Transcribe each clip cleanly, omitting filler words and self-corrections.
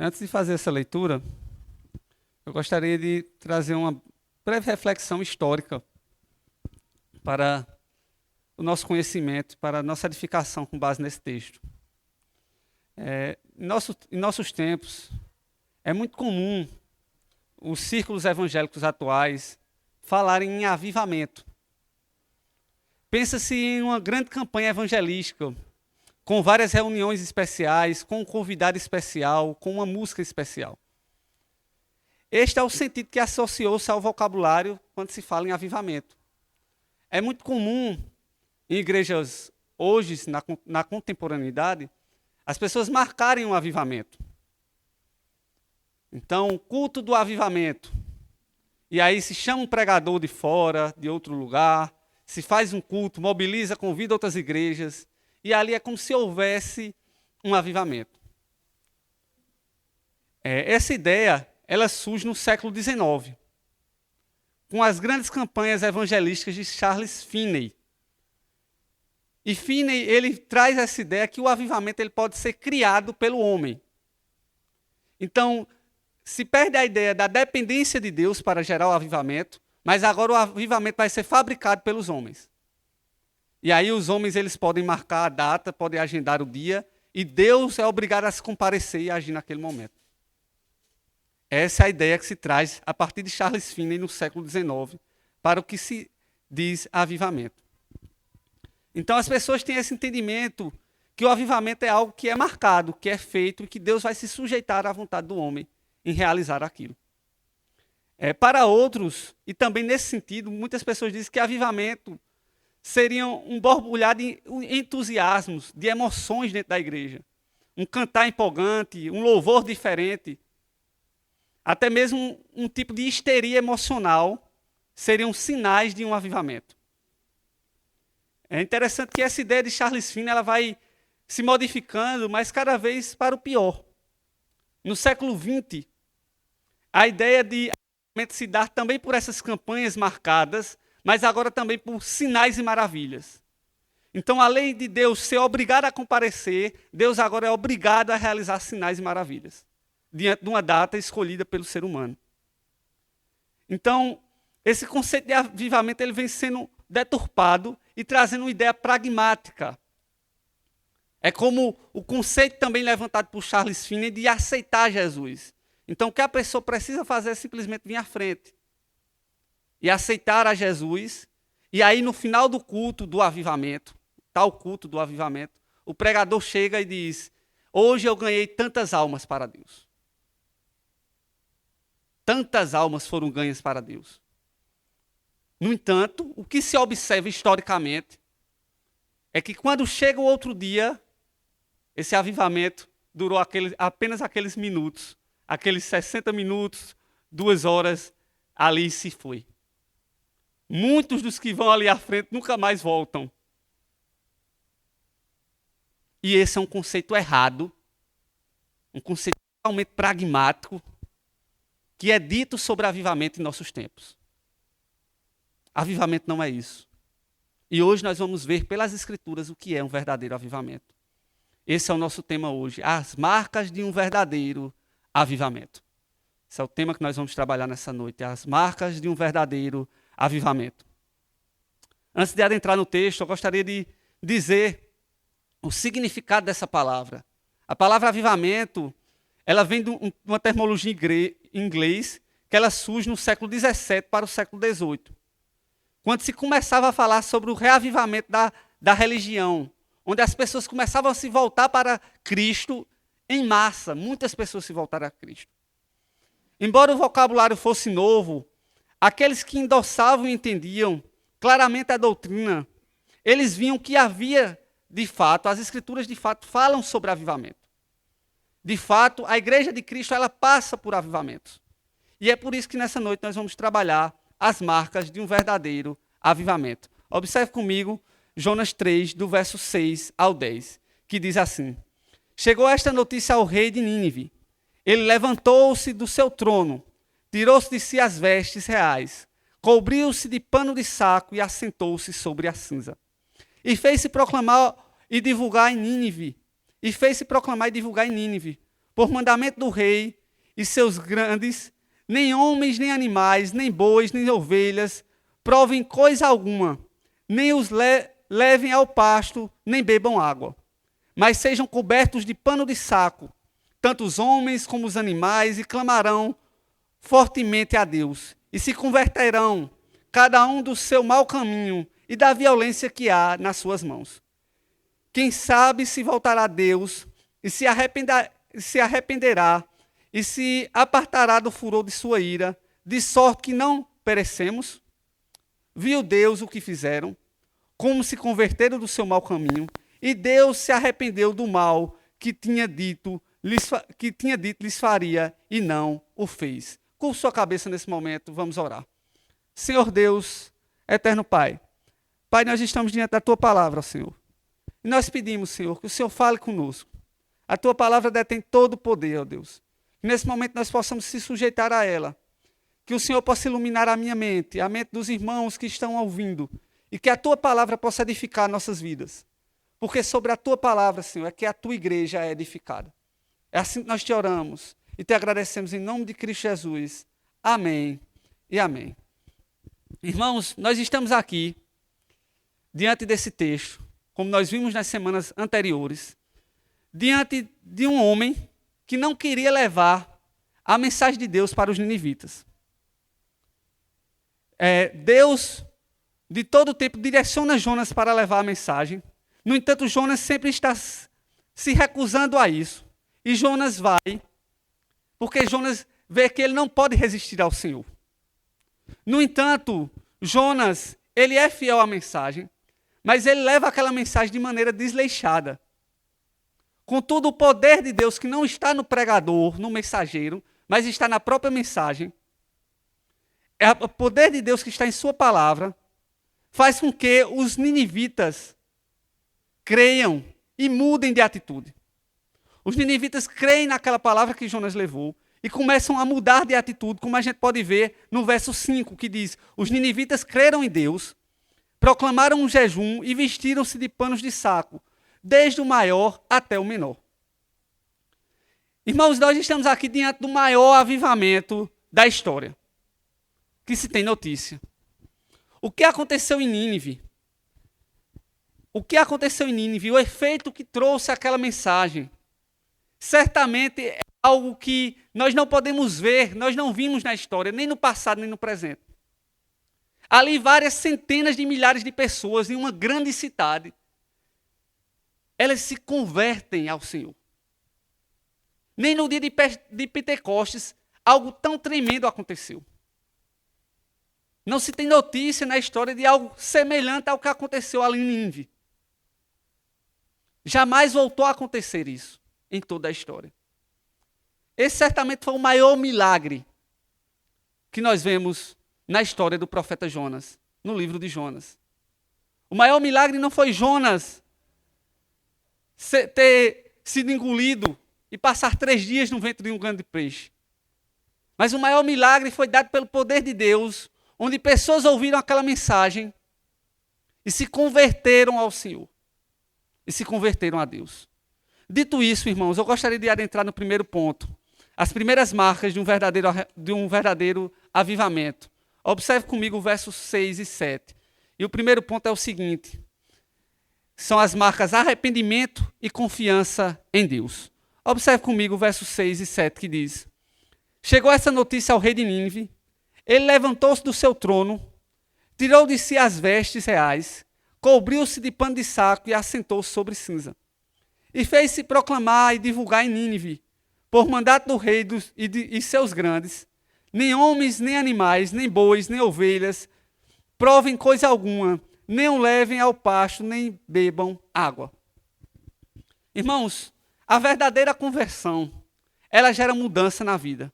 Antes de fazer essa leitura, eu gostaria de trazer uma breve reflexão histórica para o nosso conhecimento, para a nossa edificação com base nesse texto. Em nossos tempos, é muito comum os círculos evangélicos atuais falarem em avivamento. Pensa-se em uma grande campanha evangelística, com várias reuniões especiais, com um convidado especial, com uma música especial. Este é o sentido que associou-se ao vocabulário quando se fala em avivamento. É muito comum em igrejas hoje, na contemporaneidade, as pessoas marcarem um avivamento. Então, culto do avivamento. E aí se chama um pregador de fora, de outro lugar, se faz um culto, mobiliza, convida outras igrejas, e ali é como se houvesse um avivamento. Essa ideia, ela surge no século XIX, com as grandes campanhas evangelísticas de Charles Finney. E Finney, ele traz essa ideia que o avivamento ele pode ser criado pelo homem. Então, se perde a ideia da dependência de Deus para gerar o avivamento, mas agora o avivamento vai ser fabricado pelos homens. E aí os homens eles podem marcar a data, podem agendar o dia, e Deus é obrigado a se comparecer e agir naquele momento. Essa é a ideia que se traz a partir de Charles Finney no século XIX, para o que se diz avivamento. Então as pessoas têm esse entendimento que o avivamento é algo que é marcado, que é feito, e que Deus vai se sujeitar à vontade do homem em realizar aquilo. Para outros, e também nesse sentido, muitas pessoas dizem que avivamento seria um borbulhar de entusiasmos, de emoções dentro da igreja. Um cantar empolgante, um louvor diferente. Até mesmo um tipo de histeria emocional seriam sinais de um avivamento. É interessante que essa ideia de Charles Finney ela vai se modificando, mas cada vez para o pior. No século XX, a ideia de avivamento se dar também por essas campanhas marcadas, mas agora também por sinais e maravilhas. Então, além de Deus ser obrigado a comparecer, Deus agora é obrigado a realizar sinais e maravilhas, diante de uma data escolhida pelo ser humano. Então, esse conceito de avivamento ele vem sendo deturpado e trazendo uma ideia pragmática. É como o conceito também levantado por Charles Finney de aceitar Jesus. Então, o que a pessoa precisa fazer é simplesmente vir à frente e aceitar a Jesus. E aí, no final do culto do avivamento, tal culto do avivamento, o pregador chega e diz: hoje eu ganhei tantas almas para Deus. Tantas almas foram ganhas para Deus. No entanto, o que se observa historicamente é que quando chega o outro dia, esse avivamento durou apenas aqueles minutos, aqueles 60 minutos, 2 horas, ali se foi. Muitos dos que vão ali à frente nunca mais voltam. E esse é um conceito errado, um conceito totalmente pragmático, que é dito sobre avivamento em nossos tempos. Avivamento não é isso. E hoje nós vamos ver pelas Escrituras o que é um verdadeiro avivamento. Esse é o nosso tema hoje, as marcas de um verdadeiro avivamento. Esse é o tema que nós vamos trabalhar nessa noite, as marcas de um verdadeiro avivamento. Antes de adentrar no texto, eu gostaria de dizer o significado dessa palavra. A palavra avivamento, ela vem de uma terminologia em inglês, que ela surge no século XVII para o século XVIII. Quando se começava a falar sobre o reavivamento da religião, onde as pessoas começavam a se voltar para Cristo em massa, muitas pessoas se voltaram a Cristo. Embora o vocabulário fosse novo, aqueles que endossavam e entendiam claramente a doutrina, eles viam que havia, de fato, as Escrituras de fato falam sobre avivamento. De fato, a Igreja de Cristo ela passa por avivamentos. E é por isso que nessa noite nós vamos trabalhar as marcas de um verdadeiro avivamento. Observe comigo Jonas 3, do verso 6 ao 10, que diz assim: chegou esta notícia ao rei de Nínive. Ele levantou-se do seu trono, tirou-se de si as vestes reais, cobriu-se de pano de saco e assentou-se sobre a cinza. E fez-se proclamar e divulgar em Nínive por mandamento do rei e seus grandes, nem homens, nem animais, nem bois, nem ovelhas, provem coisa alguma, nem os levem ao pasto, nem bebam água. Mas sejam cobertos de pano de saco, tanto os homens como os animais, e clamarão fortemente a Deus, e se converterão, cada um do seu mau caminho e da violência que há nas suas mãos. Quem sabe se voltará a Deus e se arrependerá e se apartará do furor de sua ira, de sorte que não perecemos? Viu Deus o que fizeram, como se converteram do seu mau caminho, e Deus se arrependeu do mal que tinha dito lhes faria e não o fez. Curva sua cabeça nesse momento, vamos orar. Senhor Deus, eterno Pai, Pai, nós estamos diante da Tua palavra, Senhor. E nós pedimos, Senhor, que o Senhor fale conosco. A Tua palavra detém todo o poder, ó Deus. Que nesse momento nós possamos se sujeitar a ela. Que o Senhor possa iluminar a minha mente, a mente dos irmãos que estão ouvindo. E que a Tua palavra possa edificar nossas vidas. Porque sobre a Tua palavra, Senhor, é que a Tua igreja é edificada. É assim que nós te oramos e te agradecemos em nome de Cristo Jesus. Amém e amém. Irmãos, nós estamos aqui, diante desse texto, como nós vimos nas semanas anteriores, diante de um homem que não queria levar a mensagem de Deus para os ninivitas. Deus, de todo o tempo, direciona Jonas para levar a mensagem. No entanto, Jonas sempre está se recusando a isso. E Jonas vai, porque Jonas vê que ele não pode resistir ao Senhor. No entanto, Jonas, ele é fiel à mensagem, mas ele leva aquela mensagem de maneira desleixada. Contudo, o poder de Deus, que não está no pregador, no mensageiro, mas está na própria mensagem, o poder de Deus que está em sua palavra, faz com que os ninivitas creiam e mudem de atitude. Os ninivitas creem naquela palavra que Jonas levou e começam a mudar de atitude, como a gente pode ver no verso 5, que diz: os ninivitas creram em Deus, proclamaram um jejum e vestiram-se de panos de saco, desde o maior até o menor. Irmãos, nós estamos aqui diante do maior avivamento da história, que se tem notícia. O que aconteceu em Nínive? O que aconteceu em Nínive, o efeito que trouxe aquela mensagem, certamente é algo que nós não podemos ver, nós não vimos na história, nem no passado, nem no presente. Ali várias centenas de milhares de pessoas em uma grande cidade, elas se convertem ao Senhor. Nem no dia de Pentecostes, algo tão tremendo aconteceu. Não se tem notícia na história de algo semelhante ao que aconteceu ali em Nínive. Jamais voltou a acontecer isso em toda a história. Esse certamente foi o maior milagre que nós vemos na história do profeta Jonas, no livro de Jonas. O maior milagre não foi Jonas ter sido engolido e passar 3 dias no ventre de um grande peixe. Mas o maior milagre foi dado pelo poder de Deus, onde pessoas ouviram aquela mensagem e se converteram ao Senhor. E se converteram a Deus. Dito isso, irmãos, eu gostaria de adentrar no primeiro ponto. As primeiras marcas de um verdadeiro avivamento. Observe comigo o versos 6 e 7. E o primeiro ponto é o seguinte. São as marcas arrependimento e confiança em Deus. Observe comigo o versos 6 e 7 que diz: chegou essa notícia ao rei de Nínive, ele levantou-se do seu trono, tirou de si as vestes reais, cobriu-se de pano de saco e assentou-se sobre cinza. E fez-se proclamar e divulgar em Nínive, por mandato do rei e seus grandes, nem homens, nem animais, nem bois, nem ovelhas, provem coisa alguma, nem o levem ao pasto, nem bebam água. Irmãos, a verdadeira conversão, ela gera mudança na vida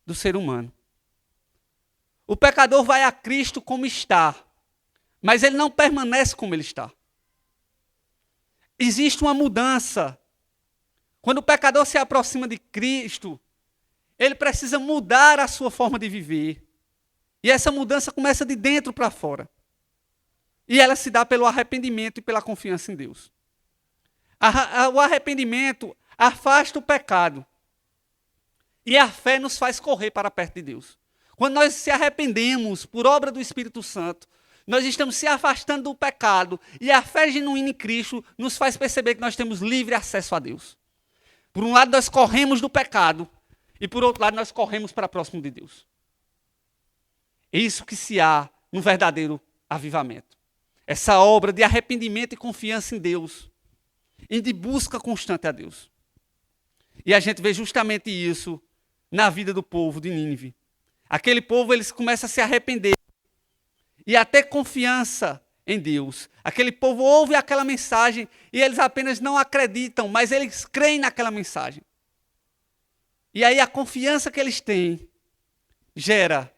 do ser humano. O pecador vai a Cristo como está, mas ele não permanece como ele está. Existe uma mudança. Quando o pecador se aproxima de Cristo, ele precisa mudar a sua forma de viver. E essa mudança começa de dentro para fora. E ela se dá pelo arrependimento e pela confiança em Deus. O arrependimento afasta o pecado E a fé nos faz correr para perto de Deus. Quando nós se arrependemos por obra do Espírito Santo, nós estamos se afastando do pecado. E a fé genuína em Cristo nos faz perceber que nós temos livre acesso a Deus. Por um lado, nós corremos do pecado. E por outro lado, nós corremos para próximo de Deus. É isso que se há no verdadeiro avivamento. Essa obra de arrependimento e confiança em Deus. E de busca constante a Deus. E a gente vê justamente isso na vida do povo de Nínive. Aquele povo, eles começam a se arrepender. E a ter confiança em Deus. Aquele povo ouve aquela mensagem e eles apenas não acreditam, mas eles creem naquela mensagem. E aí a confiança que eles têm gera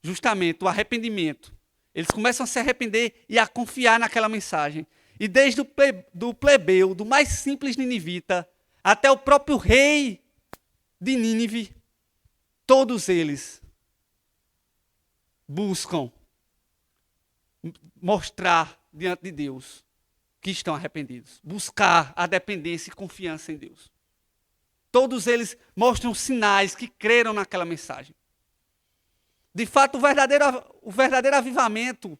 justamente o arrependimento. Eles começam a se arrepender e a confiar naquela mensagem. E desde do plebeu, do mais simples ninivita, até o próprio rei de Nínive, todos eles buscam mostrar diante de Deus que estão arrependidos. Buscar a dependência e confiança em Deus. Todos eles mostram sinais que creram naquela mensagem. De fato, o verdadeiro avivamento,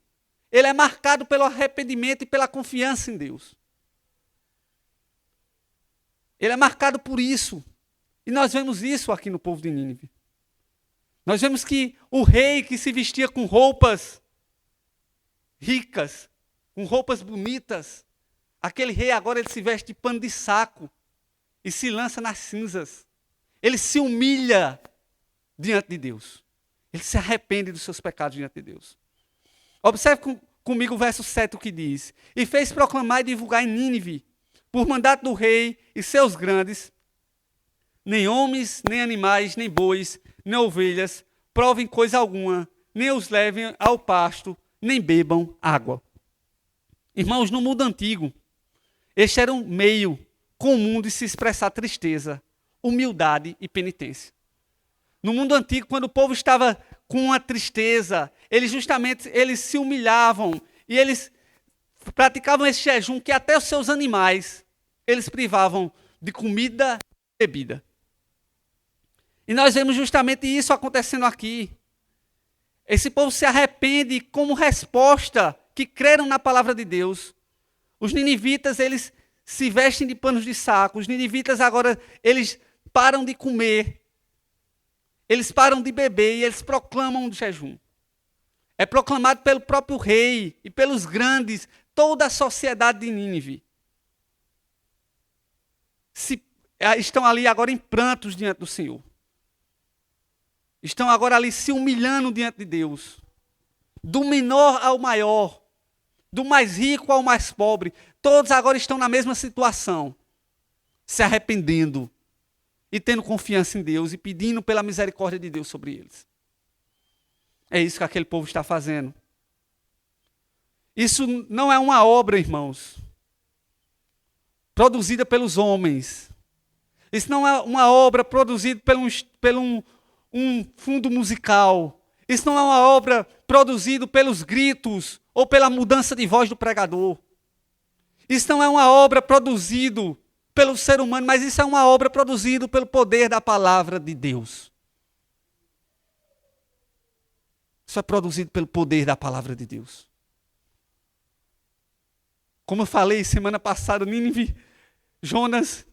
ele é marcado pelo arrependimento e pela confiança em Deus. Ele é marcado por isso. E nós vemos isso aqui no povo de Nínive. Nós vemos que o rei que se vestia com roupas ricas, com roupas bonitas, aquele rei agora ele se veste de pano de saco e se lança nas cinzas. Ele se humilha diante de Deus. Ele se arrepende dos seus pecados diante de Deus. Observe comigo o verso 7 o que diz. E fez proclamar e divulgar em Nínive, por mandato do rei e seus grandes, nem homens, nem animais, nem bois, nem ovelhas, provem coisa alguma, nem os levem ao pasto, nem bebam água. Irmãos, no mundo antigo, este era um meio comum de se expressar tristeza, humildade e penitência. No mundo antigo, quando o povo estava com uma tristeza, eles se humilhavam e eles praticavam esse jejum que até os seus animais eles privavam de comida e bebida. E nós vemos justamente isso acontecendo aqui. Esse povo se arrepende como resposta que creram na palavra de Deus. Os ninivitas, eles se vestem de panos de saco. Os ninivitas agora, eles param de comer. Eles param de beber e eles proclamam o jejum. É proclamado pelo próprio rei e pelos grandes, toda a sociedade de Nínive. Estão ali agora em prantos diante do Senhor. Estão agora ali se humilhando diante de Deus. Do menor ao maior. Do mais rico ao mais pobre. Todos agora estão na mesma situação. Se arrependendo. E tendo confiança em Deus. E pedindo pela misericórdia de Deus sobre eles. É isso que aquele povo está fazendo. Isso não é uma obra, irmãos, produzida pelos homens. Isso não é uma obra produzida pelo um fundo musical. Isso não é uma obra produzida pelos gritos ou pela mudança de voz do pregador. Isso não é uma obra produzida pelo ser humano, mas isso é uma obra produzida pelo poder da palavra de Deus. Isso é produzido pelo poder da palavra de Deus. Como eu falei semana passada, Jonas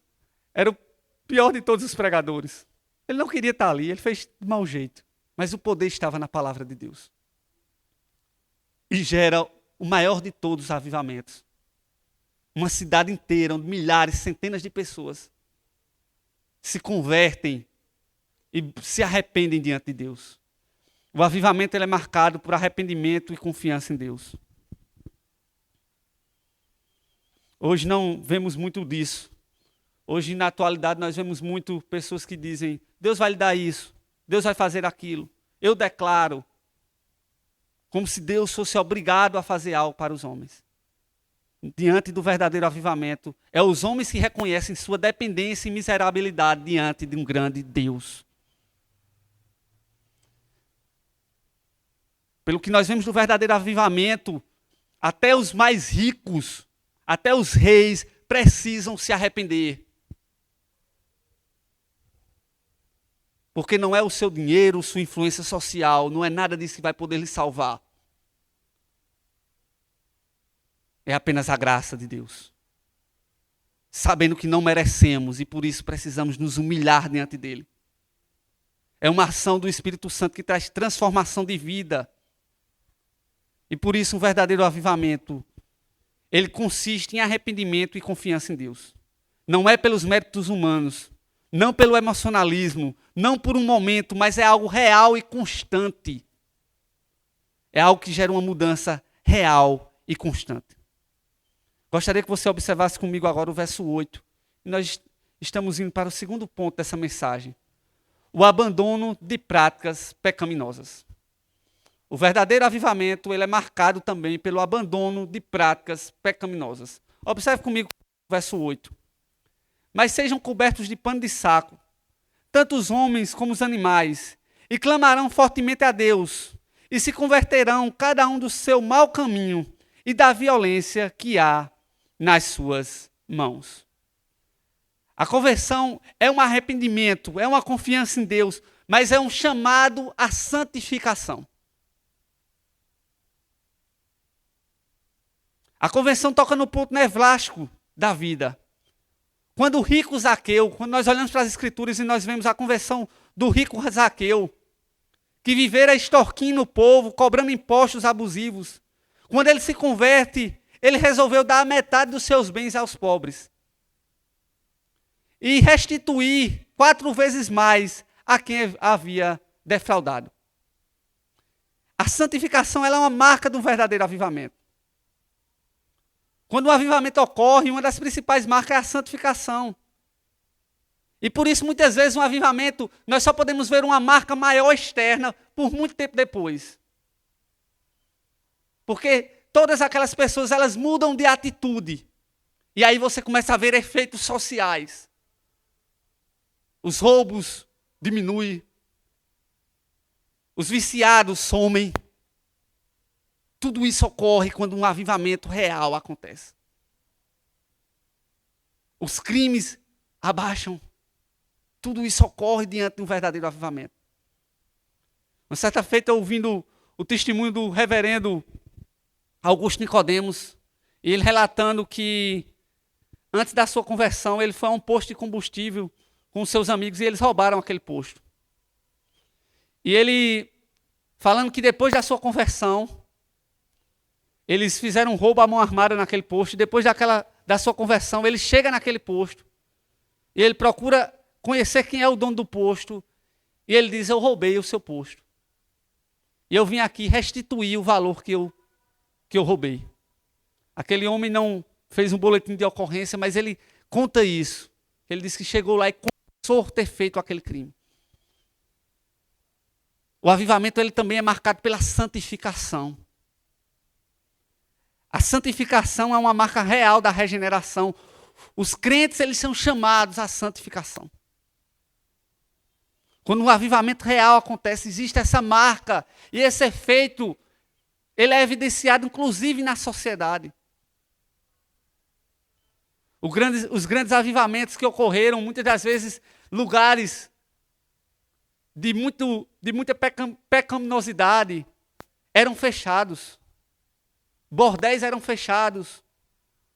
era o pior de todos os pregadores. Ele não queria estar ali, ele fez de mau jeito. Mas o poder estava na palavra de Deus. E gera o maior de todos os avivamentos. Uma cidade inteira, onde milhares, centenas de pessoas se convertem e se arrependem diante de Deus. O avivamento ele é marcado por arrependimento e confiança em Deus. Hoje não vemos muito disso. Hoje, na atualidade, nós vemos muito pessoas que dizem, Deus vai lhe dar isso, Deus vai fazer aquilo. Eu declaro, como se Deus fosse obrigado a fazer algo para os homens. Diante do verdadeiro avivamento, é os homens que reconhecem sua dependência e miserabilidade diante de um grande Deus. Pelo que nós vemos do verdadeiro avivamento, até os mais ricos, até os reis precisam se arrepender. Porque não é o seu dinheiro, sua influência social, não é nada disso que vai poder lhe salvar. É apenas a graça de Deus. Sabendo que não merecemos e por isso precisamos nos humilhar diante dele. É uma ação do Espírito Santo que traz transformação de vida. E por isso um verdadeiro avivamento, ele consiste em arrependimento e confiança em Deus. Não é pelos méritos humanos, não pelo emocionalismo, não por um momento, mas é algo real e constante. É algo que gera uma mudança real e constante. Gostaria que você observasse comigo agora o verso 8. E nós estamos indo para o segundo ponto dessa mensagem. O abandono de práticas pecaminosas. O verdadeiro avivamento ele é marcado também pelo abandono de práticas pecaminosas. Observe comigo o verso 8. Mas sejam cobertos de pano de saco, tanto os homens como os animais, e clamarão fortemente a Deus, e se converterão cada um do seu mau caminho e da violência que há nas suas mãos. A conversão é um arrependimento, é uma confiança em Deus, mas é um chamado à santificação. A conversão toca no ponto nevrálgico da vida. Quando o rico Zaqueu, quando nós olhamos para as Escrituras e nós vemos a conversão do rico Zaqueu, que vivera extorquindo o povo, cobrando impostos abusivos, quando ele se converte, ele resolveu dar a metade dos seus bens aos pobres. E restituir 4 vezes mais a quem havia defraudado. A santificação ela é uma marca de um verdadeiro avivamento. Quando o avivamento ocorre, uma das principais marcas é a santificação. E por isso, muitas vezes, um avivamento, nós só podemos ver uma marca maior externa por muito tempo depois. Porque todas aquelas pessoas, elas mudam de atitude. E aí você começa a ver efeitos sociais. Os roubos diminuem. Os viciados somem. Tudo isso ocorre quando um avivamento real acontece. Os crimes abaixam. Tudo isso ocorre diante de um verdadeiro avivamento. Uma certa feita, ouvindo o testemunho do reverendo Augusto Nicodemos, e ele relatando que antes da sua conversão, ele foi a um posto de combustível com seus amigos e eles roubaram aquele posto. E ele, falando que depois da sua conversão, eles fizeram um roubo à mão armada naquele posto, e depois da sua conversão, ele chega naquele posto, e ele procura conhecer quem é o dono do posto, e ele diz, eu roubei o seu posto. E eu vim aqui restituir o valor que eu roubei. Aquele homem não fez um boletim de ocorrência, mas ele conta isso. Ele diz que chegou lá e confessou ter feito aquele crime. O avivamento ele também é marcado pela santificação. A santificação é uma marca real da regeneração. Os crentes eles são chamados à santificação. Quando um avivamento real acontece, existe essa marca e esse efeito, ele é evidenciado inclusive na sociedade. Os grandes avivamentos que ocorreram, muitas das vezes, lugares de muita pecaminosidade eram fechados. Bordéis eram fechados,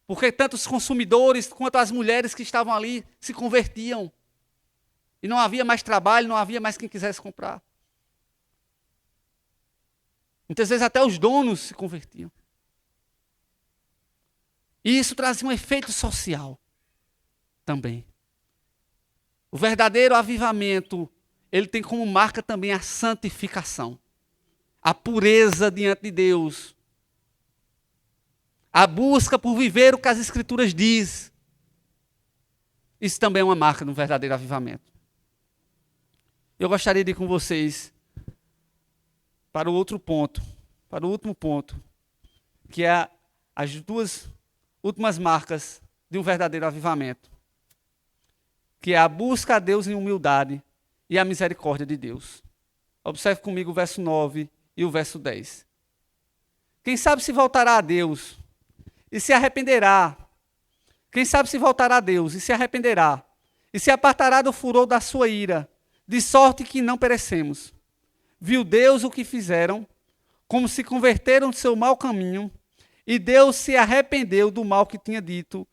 porque tanto os consumidores quanto as mulheres que estavam ali se convertiam. E não havia mais trabalho, não havia mais quem quisesse comprar. Muitas vezes até os donos se convertiam. E isso trazia um efeito social também. O verdadeiro avivamento, ele tem como marca também a santificação. A pureza diante de Deus. A busca por viver o que as Escrituras diz. Isso também é uma marca de um verdadeiro avivamento. Eu gostaria de ir com vocês para o outro ponto, para o último ponto, que é as 2 últimas marcas de um verdadeiro avivamento, que é a busca a Deus em humildade e a misericórdia de Deus. Observe comigo o verso 9 e o verso 10. Quem sabe se voltará a Deus e se arrependerá. Quem sabe se voltará a Deus e se arrependerá, e se apartará do furor da sua ira, de sorte que não perecemos. Viu Deus o que fizeram, como se converteram do seu mau caminho, e Deus se arrependeu do mal que tinha dito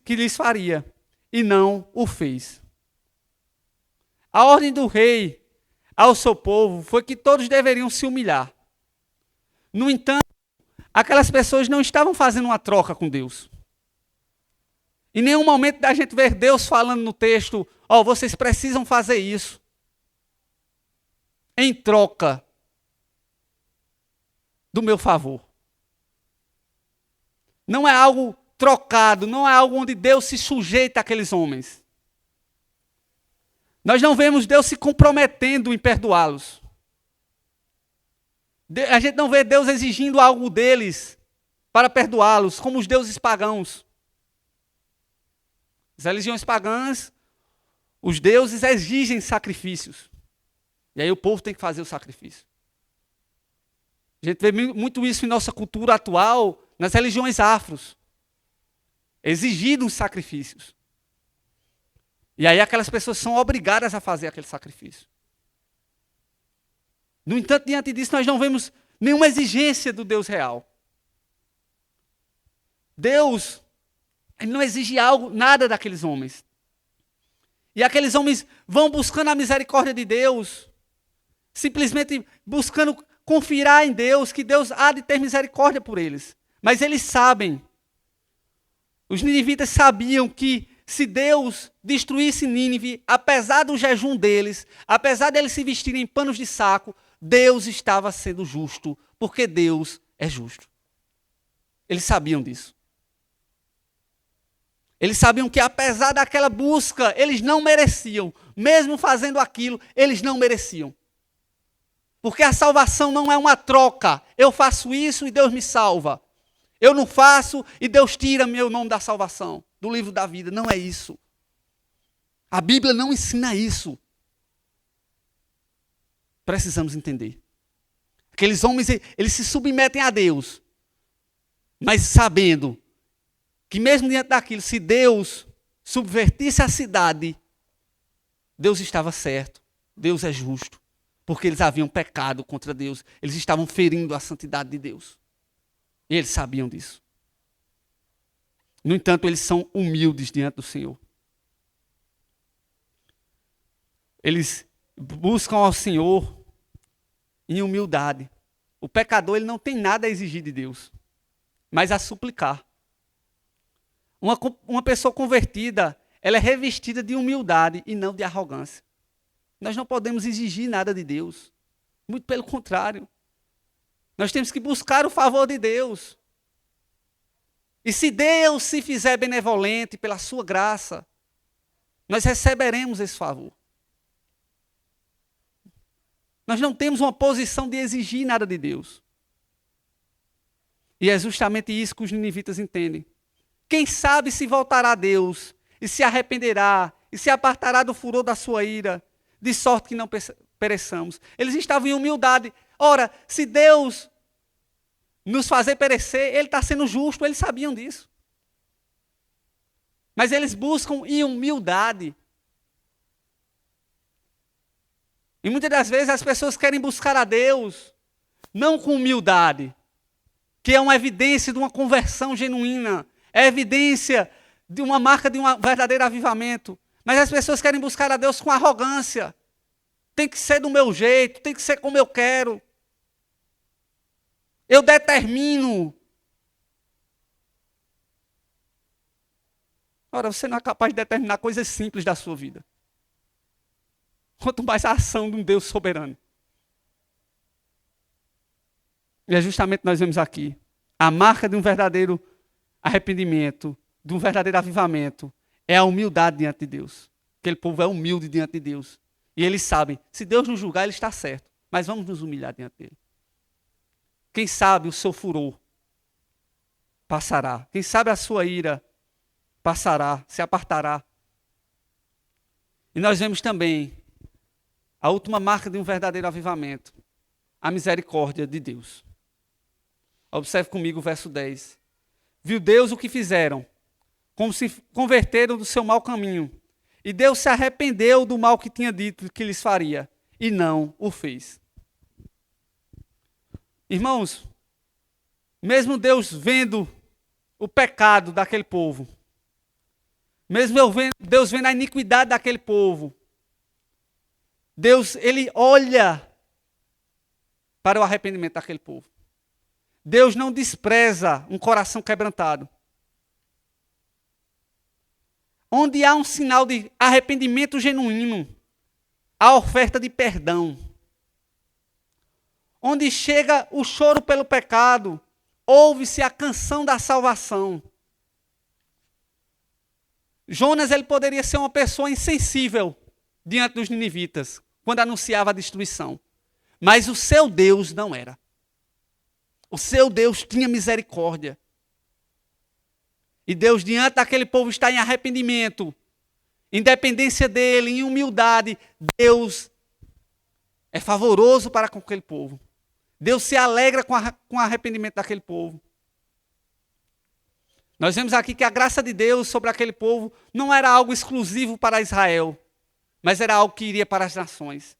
que lhes faria, e não o fez. A ordem do rei ao seu povo foi que todos deveriam se humilhar. No entanto, aquelas pessoas não estavam fazendo uma troca com Deus. Em nenhum momento da gente ver Deus falando no texto, vocês precisam fazer isso. Em troca do meu favor. Não é algo trocado, não é algo onde Deus se sujeita àqueles homens. Nós não vemos Deus se comprometendo em perdoá-los. A gente não vê Deus exigindo algo deles para perdoá-los, como os deuses pagãos. As religiões pagãs, os deuses exigem sacrifícios. E aí o povo tem que fazer o sacrifício. A gente vê muito isso em nossa cultura atual, nas religiões afros. Exigindo os sacrifícios. E aí aquelas pessoas são obrigadas a fazer aquele sacrifício. No entanto, diante disso, nós não vemos nenhuma exigência do Deus real. Deus, ele não exige nada daqueles homens. E aqueles homens vão buscando a misericórdia de Deus, simplesmente buscando confiar em Deus, que Deus há de ter misericórdia por eles. Mas eles sabem, os ninivitas sabiam que se Deus destruísse Nínive, apesar do jejum deles, apesar deles se vestirem em panos de saco, Deus estava sendo justo, porque Deus é justo. Eles sabiam disso. Eles sabiam que apesar daquela busca, eles não mereciam. Mesmo fazendo aquilo, eles não mereciam. Porque a salvação não é uma troca. Eu faço isso e Deus me salva. Eu não faço e Deus tira meu nome da salvação, do livro da vida. Não é isso. A Bíblia não ensina isso. Precisamos entender. Aqueles homens, eles se submetem a Deus, mas sabendo que mesmo diante daquilo, se Deus subvertisse a cidade, Deus estava certo, Deus é justo, porque eles haviam pecado contra Deus, eles estavam ferindo a santidade de Deus. E eles sabiam disso. No entanto, eles são humildes diante do Senhor. Eles buscam ao Senhor em humildade. O pecador, ele não tem nada a exigir de Deus, mas a suplicar. Uma pessoa convertida, ela é revestida de humildade e não de arrogância. Nós não podemos exigir nada de Deus. Muito pelo contrário. Nós temos que buscar o favor de Deus. E se Deus se fizer benevolente pela sua graça, nós receberemos esse favor. Nós não temos uma posição de exigir nada de Deus. E é justamente isso que os ninivitas entendem. Quem sabe se voltará a Deus, e se arrependerá, e se apartará do furor da sua ira, de sorte que não pereçamos. Eles estavam em humildade. Ora, se Deus nos fazer perecer, Ele está sendo justo, eles sabiam disso. Mas eles buscam em humildade. E muitas das vezes as pessoas querem buscar a Deus, não com humildade, que é uma evidência de uma conversão genuína, é evidência de uma marca de um verdadeiro avivamento. Mas as pessoas querem buscar a Deus com arrogância. Tem que ser do meu jeito, tem que ser como eu quero. Eu determino. Ora, você não é capaz de determinar coisas simples da sua vida. Quanto mais a ação de um Deus soberano. E é justamente nós vemos aqui a marca de um verdadeiro arrependimento, de um verdadeiro avivamento, é a humildade diante de Deus. Aquele povo é humilde diante de Deus. E eles sabem, se Deus nos julgar, Ele está certo. Mas vamos nos humilhar diante dEle. Quem sabe o seu furor passará. Quem sabe a sua ira passará, se apartará. E nós vemos também a última marca de um verdadeiro avivamento, a misericórdia de Deus. Observe comigo o verso 10. Viu Deus o que fizeram, como se converteram do seu mau caminho, E Deus se arrependeu do mal que tinha dito que lhes faria, e não o fez. Irmãos, mesmo Deus vendo o pecado daquele povo, mesmo Deus vendo a iniquidade daquele povo, Deus, ele olha para o arrependimento daquele povo. Deus não despreza um coração quebrantado. Onde há um sinal de arrependimento genuíno, há oferta de perdão. Onde chega o choro pelo pecado, ouve-se a canção da salvação. Jonas, ele poderia ser uma pessoa insensível diante dos ninivitas, quando anunciava a destruição. Mas o seu Deus não era. O seu Deus tinha misericórdia. E Deus, diante daquele povo, está em arrependimento, em dependência dele, em humildade. Deus é favoroso para com aquele povo. Deus se alegra com o arrependimento daquele povo. Nós vemos aqui que a graça de Deus sobre aquele povo não era algo exclusivo para Israel, mas era algo que iria para as nações.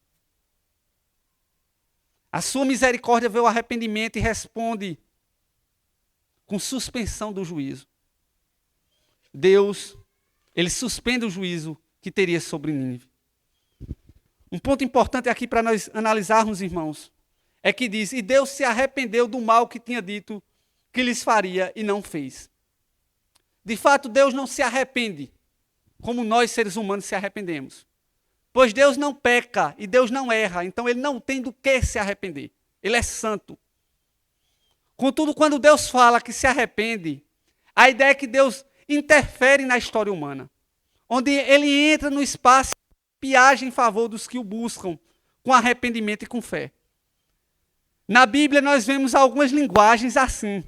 A sua misericórdia vê o arrependimento e responde com suspensão do juízo. Deus, ele suspende o juízo que teria sobre Nínive. Um ponto importante aqui para nós analisarmos, irmãos, é que diz, e Deus se arrependeu do mal que tinha dito que lhes faria e não fez. De fato, Deus não se arrepende como nós, seres humanos, se arrependemos. Pois Deus não peca e Deus não erra, então ele não tem do que se arrepender. Ele é santo. Contudo, quando Deus fala que se arrepende, a ideia é que Deus interfere na história humana, onde ele entra no espaço de piagem em favor dos que o buscam com arrependimento e com fé. Na Bíblia nós vemos algumas linguagens assim,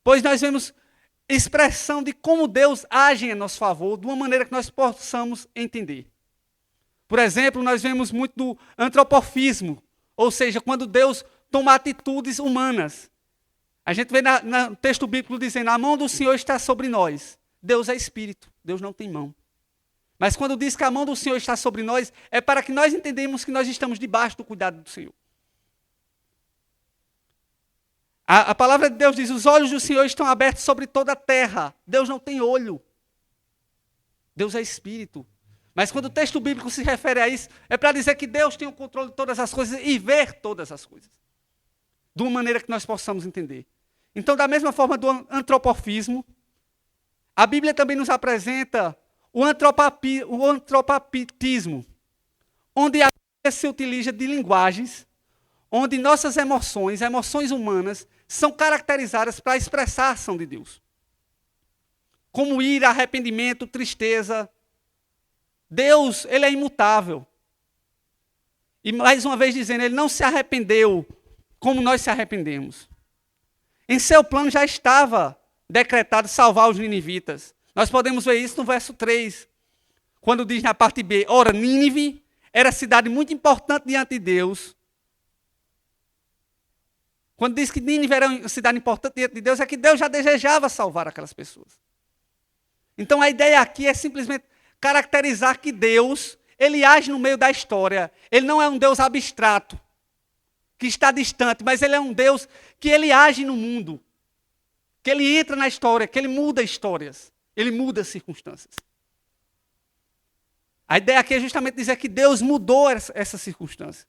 pois nós vemos expressão de como Deus age em nosso favor, de uma maneira que nós possamos entender. Por exemplo, nós vemos muito do antropomorfismo, ou seja, quando Deus toma atitudes humanas. A gente vê no texto bíblico dizendo, a mão do Senhor está sobre nós. Deus é espírito, Deus não tem mão. Mas quando diz que a mão do Senhor está sobre nós, é para que nós entendamos que nós estamos debaixo do cuidado do Senhor. A palavra de Deus diz, os olhos do Senhor estão abertos sobre toda a terra. Deus não tem olho. Deus é espírito. Mas quando o texto bíblico se refere a isso, é para dizer que Deus tem o controle de todas as coisas e ver todas as coisas. De uma maneira que nós possamos entender. Então, da mesma forma do antropomorfismo, a Bíblia também nos apresenta o antropapismo, onde a Bíblia se utiliza de linguagens, onde nossas emoções humanas, são caracterizadas para expressar a ação de Deus. Como ira, arrependimento, tristeza. Deus, ele é imutável. E mais uma vez dizendo, ele não se arrependeu como nós se arrependemos. Em seu plano já estava decretado salvar os ninivitas. Nós podemos ver isso no verso 3, quando diz na parte B, ora, Nínive era cidade muito importante diante de Deus. Quando diz que Nínive era uma cidade importante diante de Deus, é que Deus já desejava salvar aquelas pessoas. Então a ideia aqui é simplesmente caracterizar que Deus, ele age no meio da história. Ele não é um Deus abstrato, que está distante, mas ele é um Deus que ele age no mundo. Que ele entra na história, que ele muda histórias. Ele muda circunstâncias. A ideia aqui é justamente dizer que Deus mudou essa circunstância.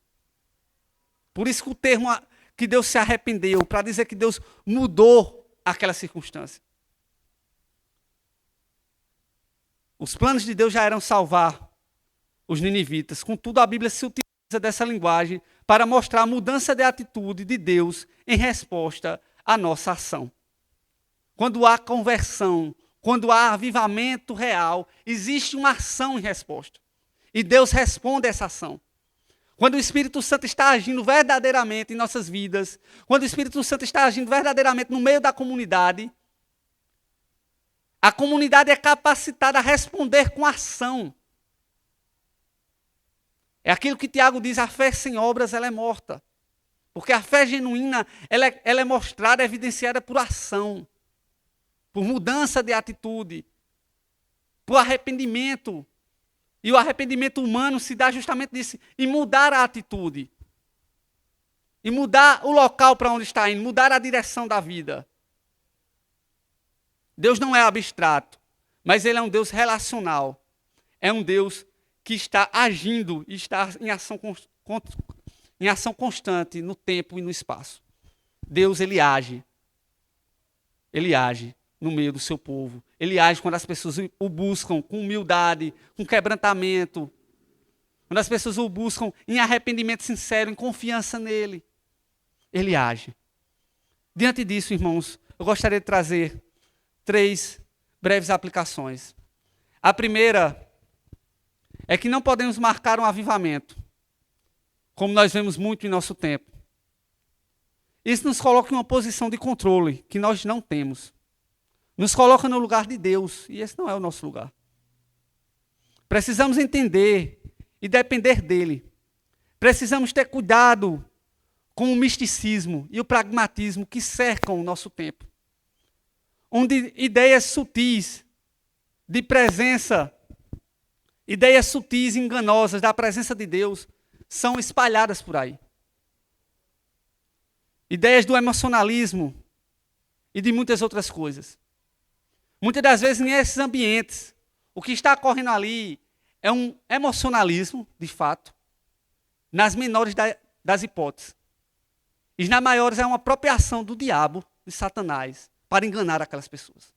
Por isso que o termo que Deus se arrependeu, para dizer que Deus mudou aquela circunstância. Os planos de Deus já eram salvar os ninivitas. Contudo, a Bíblia se utiliza dessa linguagem para mostrar a mudança de atitude de Deus em resposta à nossa ação. Quando há conversão, quando há avivamento real, existe uma ação em resposta. E Deus responde a essa ação. Quando o Espírito Santo está agindo verdadeiramente em nossas vidas, quando o Espírito Santo está agindo verdadeiramente no meio da comunidade, a comunidade é capacitada a responder com ação. É aquilo que Tiago diz, a fé sem obras ela é morta. Porque a fé genuína ela é mostrada, evidenciada por ação, por mudança de atitude. para o arrependimento. E o arrependimento humano se dá justamente disso, em mudar a atitude. E mudar o local para onde está indo, mudar a direção da vida. Deus não é abstrato, mas Ele é um Deus relacional. É um Deus que está agindo e está em ação constante no tempo e no espaço. Deus, Ele age. Ele age no meio do seu povo. Ele age quando as pessoas o buscam com humildade, com quebrantamento. Quando as pessoas o buscam em arrependimento sincero, em confiança nele. Ele age. Diante disso, irmãos, eu gostaria de trazer 3 breves aplicações. A primeira é que não podemos marcar um avivamento, como nós vemos muito em nosso tempo. Isso nos coloca em uma posição de controle que nós não temos. Nos coloca no lugar de Deus, e esse não é o nosso lugar. Precisamos entender e depender dele. Precisamos ter cuidado com o misticismo e o pragmatismo que cercam o nosso tempo. Onde ideias sutis de presença, ideias sutis e enganosas da presença de Deus são espalhadas por aí. Ideias do emocionalismo e de muitas outras coisas. Muitas das vezes, nesses ambientes, o que está ocorrendo ali é um emocionalismo, de fato, nas menores das hipóteses. E nas maiores é uma apropriação do diabo, de Satanás, para enganar aquelas pessoas.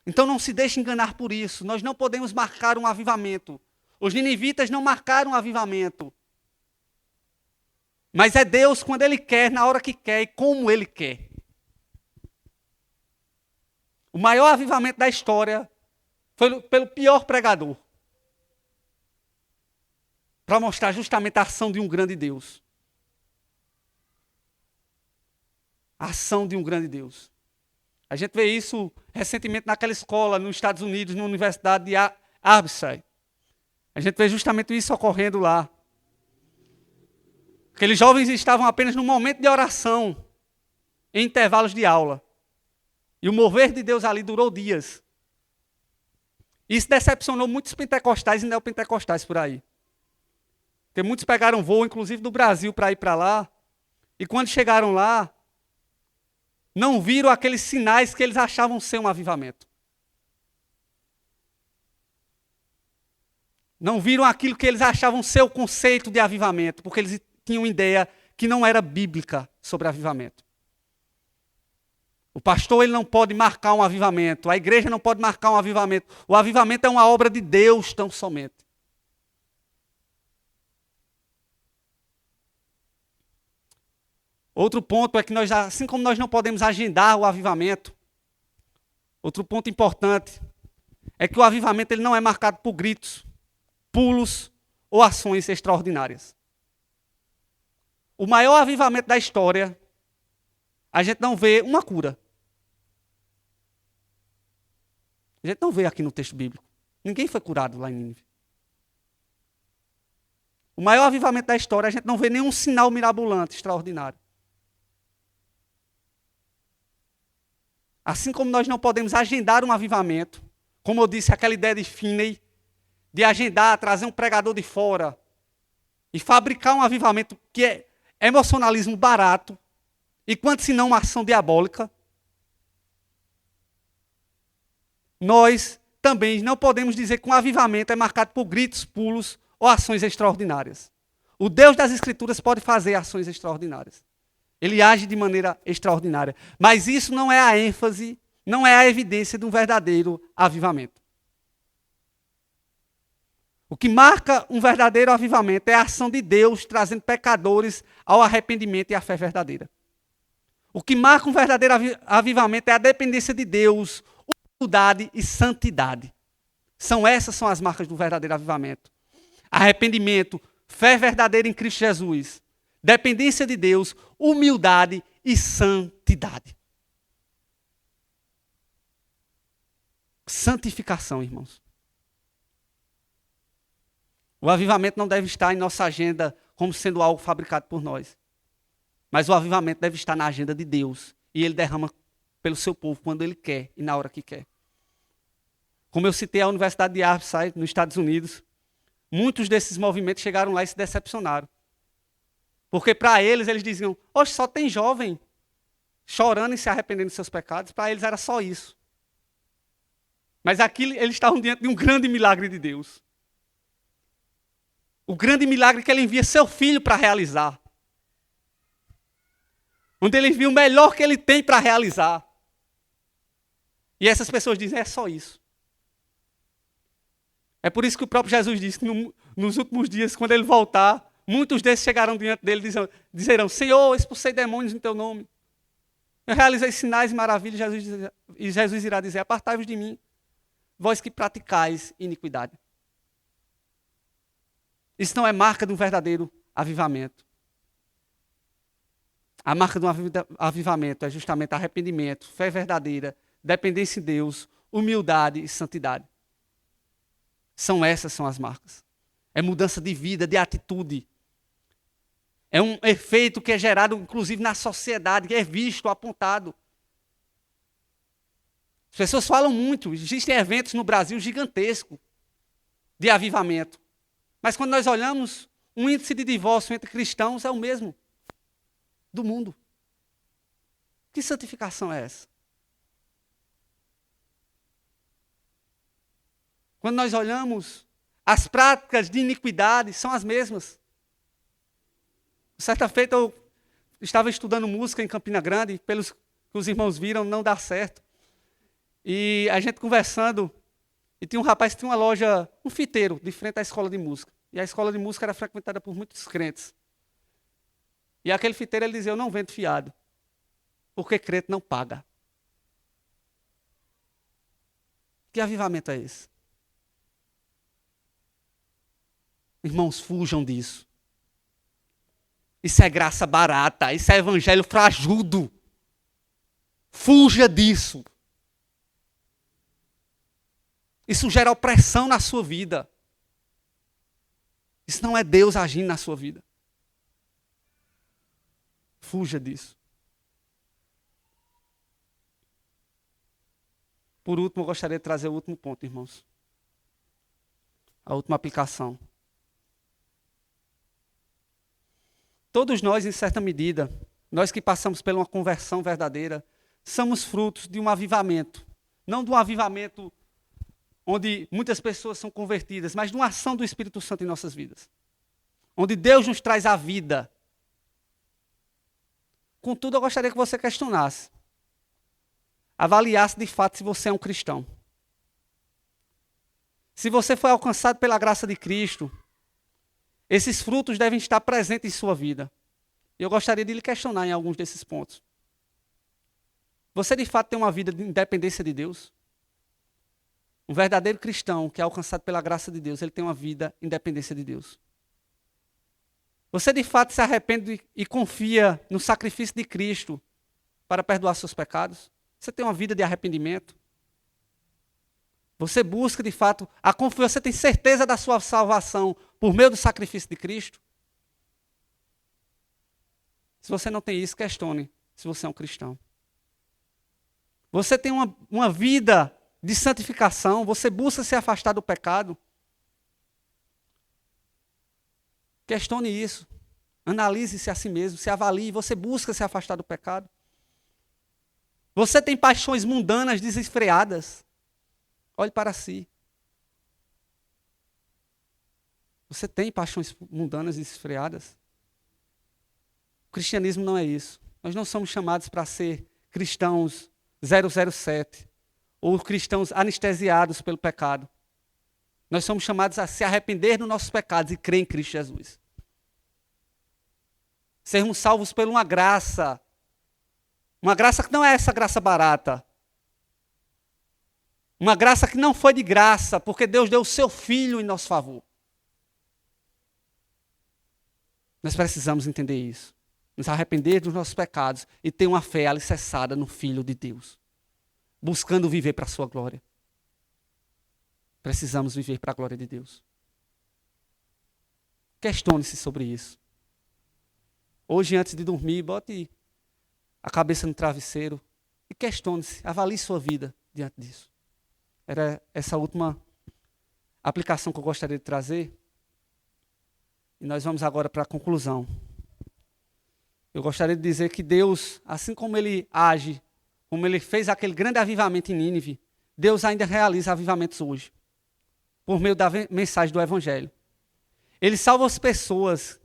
Então não se deixe enganar por isso. Nós não podemos marcar um avivamento. Os ninivitas não marcaram um avivamento. Mas é Deus quando Ele quer, na hora que quer e como Ele quer. O maior avivamento da história foi pelo pior pregador. Para mostrar justamente a ação de um grande Deus. A ação de um grande Deus. A gente vê isso recentemente naquela escola nos Estados Unidos, na Universidade de Arkansas. A gente vê justamente isso ocorrendo lá. Aqueles jovens estavam apenas num momento de oração, em intervalos de aula. E o mover de Deus ali durou dias. Isso decepcionou muitos pentecostais e neopentecostais por aí. Porque muitos pegaram voo, inclusive do Brasil, para ir para lá. E quando chegaram lá, não viram aqueles sinais que eles achavam ser um avivamento. Não viram aquilo que eles achavam ser o conceito de avivamento, porque eles tinham ideia que não era bíblica sobre avivamento. O pastor ele não pode marcar um avivamento, a igreja não pode marcar um avivamento. O avivamento é uma obra de Deus tão somente. Outro ponto é que nós, assim como nós não podemos agendar o avivamento, outro ponto importante é que o avivamento ele não é marcado por gritos, pulos ou ações extraordinárias. O maior avivamento da história, a gente não vê uma cura. A gente não vê aqui no texto bíblico. Ninguém foi curado lá em Nínive. O maior avivamento da história, a gente não vê nenhum sinal mirabolante, extraordinário. Assim como nós não podemos agendar um avivamento, como eu disse, aquela ideia de Finney, de agendar, trazer um pregador de fora e fabricar um avivamento que é emocionalismo barato, e quanto se não uma ação diabólica, nós também não podemos dizer que um avivamento é marcado por gritos, pulos ou ações extraordinárias. O Deus das Escrituras pode fazer ações extraordinárias. Ele age de maneira extraordinária. Mas isso não é a ênfase, não é a evidência de um verdadeiro avivamento. O que marca um verdadeiro avivamento é a ação de Deus trazendo pecadores ao arrependimento e à fé verdadeira. O que marca um verdadeiro avivamento é a dependência de Deus, humildade e santidade. Essas são as marcas do verdadeiro avivamento. Arrependimento, fé verdadeira em Cristo Jesus, dependência de Deus, humildade e santidade. Santificação, irmãos. O avivamento não deve estar em nossa agenda como sendo algo fabricado por nós. Mas o avivamento deve estar na agenda de Deus. E Ele derrama pelo seu povo quando Ele quer e na hora que quer. Como eu citei a Universidade de Arpside, nos Estados Unidos, muitos desses movimentos chegaram lá e se decepcionaram. Porque para eles diziam, oxe, só tem jovem chorando e se arrependendo dos seus pecados. Para eles era só isso. Mas aqui eles estavam diante de um grande milagre de Deus. O grande milagre que ele envia seu filho para realizar. Onde ele envia o melhor que ele tem para realizar. E essas pessoas dizem, é só isso. É por isso que o próprio Jesus disse que nos últimos dias, quando ele voltar, muitos desses chegarão diante dele e dizerão, Senhor, expulsei demônios no teu nome. Eu realizei sinais e maravilhas, e Jesus irá dizer, apartai-vos de mim, vós que praticais iniquidade. Isso não é marca de um verdadeiro avivamento. A marca de um avivamento é justamente arrependimento, fé verdadeira, dependência em Deus, humildade e santidade. Essas são as marcas. É mudança de vida, de atitude. É um efeito que é gerado, inclusive, na sociedade, que é visto, apontado. As pessoas falam muito, existem eventos no Brasil gigantescos de avivamento. Mas quando nós olhamos, o índice de divórcio entre cristãos é o mesmo do mundo. Que santificação é essa? Quando nós olhamos, as práticas de iniquidade são as mesmas. Certa feita eu estava estudando música em Campina Grande, pelos que os irmãos viram, não dá certo. E a gente conversando, e tinha um rapaz que tinha uma loja, um fiteiro, de frente à escola de música. E a escola de música era frequentada por muitos crentes. E aquele fiteiro, ele dizia, eu não vendo fiado, porque crente não paga. Que avivamento é esse? Irmãos, fujam disso. Isso é graça barata, isso é evangelho frajudo. Fuja disso. Isso gera opressão na sua vida. Isso não é Deus agindo na sua vida. Fuja disso. Por último, eu gostaria de trazer o último ponto, irmãos. A última aplicação. Todos nós, em certa medida, nós que passamos por uma conversão verdadeira, somos frutos de um avivamento. Não de um avivamento onde muitas pessoas são convertidas, mas de uma ação do Espírito Santo em nossas vidas. Onde Deus nos traz a vida. Contudo, eu gostaria que você questionasse. Avaliasse de fato se você é um cristão. Se você foi alcançado pela graça de Cristo, esses frutos devem estar presentes em sua vida. E eu gostaria de lhe questionar em alguns desses pontos. Você de fato tem uma vida de independência de Deus? Um verdadeiro cristão que é alcançado pela graça de Deus, ele tem uma vida de independência de Deus. Você de fato se arrepende e confia no sacrifício de Cristo para perdoar seus pecados? Você tem uma vida de arrependimento? Você busca de fato a confiança, você tem certeza da sua salvação por meio do sacrifício de Cristo? Se você não tem isso, questione se você é um cristão. Você tem uma vida de santificação, você busca se afastar do pecado? Questione isso. Analise-se a si mesmo, se avalie, você busca se afastar do pecado? Você tem paixões mundanas desenfreadas? Olhe para si. Você tem paixões mundanas desenfreadas? O cristianismo não é isso. Nós não somos chamados para ser cristãos 007 ou cristãos anestesiados pelo pecado. Nós somos chamados a se arrepender dos nossos pecados e crer em Cristo Jesus. Sermos salvos por uma graça que não é essa graça barata. Uma graça que não foi de graça, porque Deus deu o seu Filho em nosso favor. Nós precisamos entender isso. Nos arrepender dos nossos pecados e ter uma fé alicerçada no Filho de Deus. Buscando viver para a sua glória. Precisamos viver para a glória de Deus. Questione-se sobre isso. Hoje, antes de dormir, bote a cabeça no travesseiro e questione-se, avalie sua vida diante disso. Era essa última aplicação que eu gostaria de trazer. E nós vamos agora para a conclusão. Eu gostaria de dizer que Deus, assim como Ele age, como Ele fez aquele grande avivamento em Nínive, Deus ainda realiza avivamentos hoje, por meio da mensagem do Evangelho. Ele salva as pessoas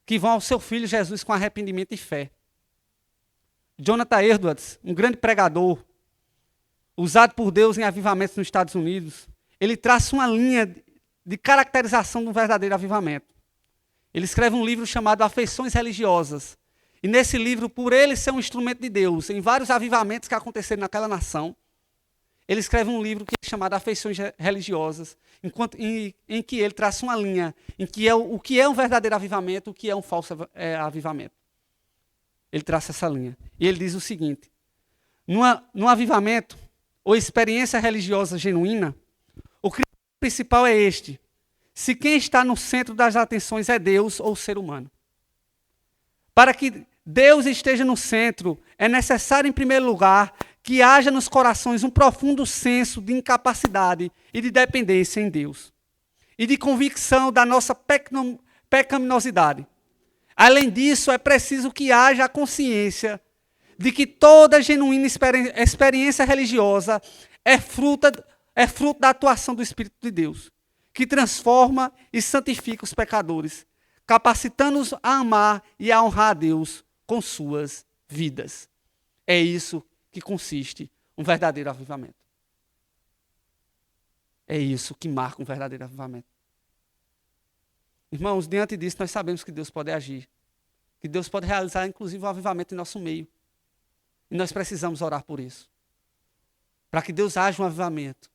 que vão ao seu Filho Jesus com arrependimento e fé. Jonathan Edwards, um grande pregador, usado por Deus em avivamentos nos Estados Unidos, ele traça uma linha de caracterização de um verdadeiro avivamento. Ele escreve um livro chamado Afeições Religiosas. E nesse livro, por ele ser um instrumento de Deus, em vários avivamentos que aconteceram naquela nação, ele escreve um livro que é chamado Afeições Religiosas, em que ele traça uma linha em que o que é um verdadeiro avivamento, o que é um falso avivamento. Ele traça essa linha. E ele diz o seguinte: num avivamento ou experiência religiosa genuína, o critério principal é este: se quem está no centro das atenções é Deus ou o ser humano. Para que Deus esteja no centro, é necessário, em primeiro lugar, que haja nos corações um profundo senso de incapacidade e de dependência em Deus, e de convicção da nossa pecaminosidade. Além disso, é preciso que haja a consciência de que toda genuína experiência religiosa é fruto da atuação do Espírito de Deus, que transforma e santifica os pecadores, capacitando-os a amar e a honrar a Deus com suas vidas. É isso que consiste um verdadeiro avivamento. É isso que marca um verdadeiro avivamento. Irmãos, diante disso, nós sabemos que Deus pode agir, que Deus pode realizar, inclusive, um avivamento em nosso meio. E nós precisamos orar por isso, para que Deus haja um avivamento,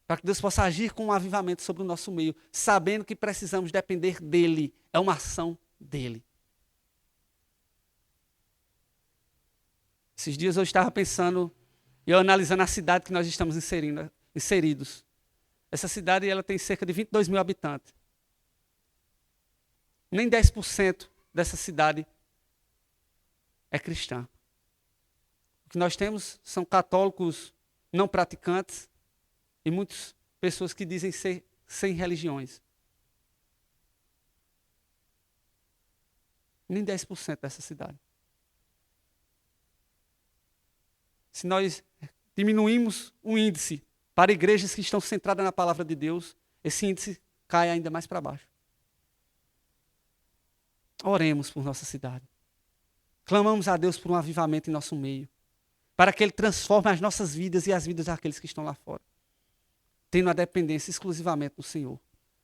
para que Deus possa agir com um avivamento sobre o nosso meio, sabendo que precisamos depender dEle. É uma ação dEle. Esses dias eu estava pensando e analisando a cidade que nós estamos inseridos. Essa cidade ela tem cerca de 22 mil habitantes. Nem 10% dessa cidade é cristã. O que nós temos são católicos não praticantes e muitas pessoas que dizem ser sem religiões. Nem 10% dessa cidade. Se nós diminuímos o índice para igrejas que estão centradas na palavra de Deus, esse índice cai ainda mais para baixo. Oremos por nossa cidade. Clamamos a Deus por um avivamento em nosso meio, para que Ele transforme as nossas vidas e as vidas daqueles que estão lá fora, tendo a dependência exclusivamente do Senhor.